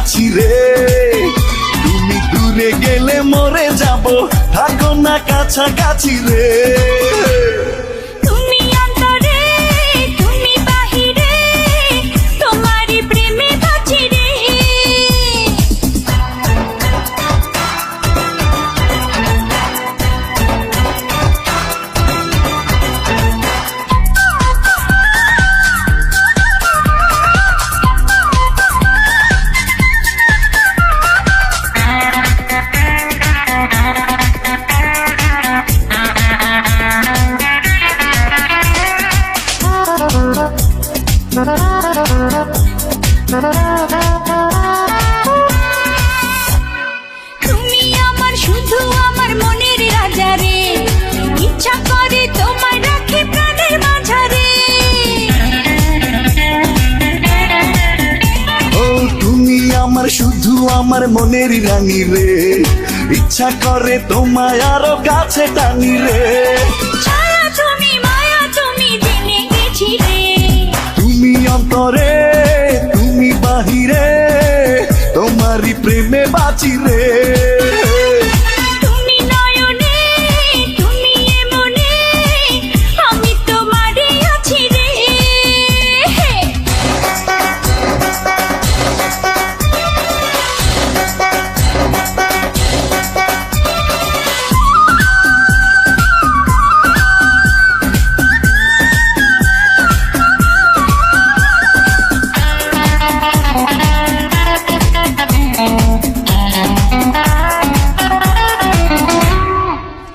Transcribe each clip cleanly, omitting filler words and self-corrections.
আছি রে। তুমি দূরে গেলে মরে যাব, থাকো না কাছাকাছি রে। তুমি অন্তরে, তুমি বাহিরে, তোমারই প্রেমে বাঁচি রে। তুমি আমার শুধু আমার মনের রাজা রে, ইচ্ছা করে তোমায় রাখি প্রাণের মাঝারে। ও তুমি আমার শুধু আমার মনের রানী রে, ইচ্ছা করে তোমায় আরো কাছে টানি রে। ছায়া তুমি, মায়া তুমি, জেনে গেছি রে। তুমি অন্তরে, তুমি বাহিরে, তোমারই প্রেমে বাঁচি রে। তুমি নয়নে, তুমি মনে, আমি তোমারই আছি রে।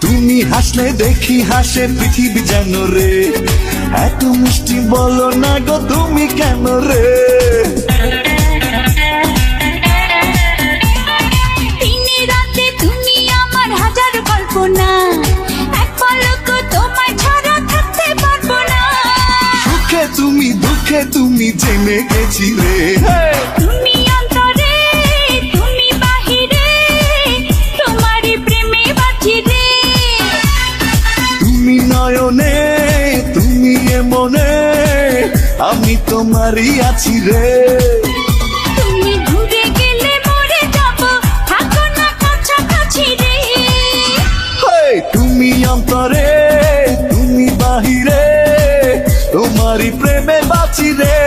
তুমি হাসলে দেখি হাসে পৃথিবী যেন রে, এত মিষ্টি বলো না গো তুমি কেন রে। দিনে রাতে তুমি আমার হাজার কল্পনা, এক পলক তোমায় ছাড়া থাকতে পারবো না। সুখে তুমি দুঃখে তুমি জেনে গেছি রে। তুমি অন্তরে, তুমি বাহিরে, তোমারই প্রেমে বাঁচি রে। তুমি নয়নে, তুমি মনে, আমি তোমারই আছি রে। তুমি ঘুরে গেলে মরে যাব, থাকো না কাছাকাছি রে। তুমি অন্তরে, তুমি বাহিরে, তোমারই প্রেমে বাঁচি রে।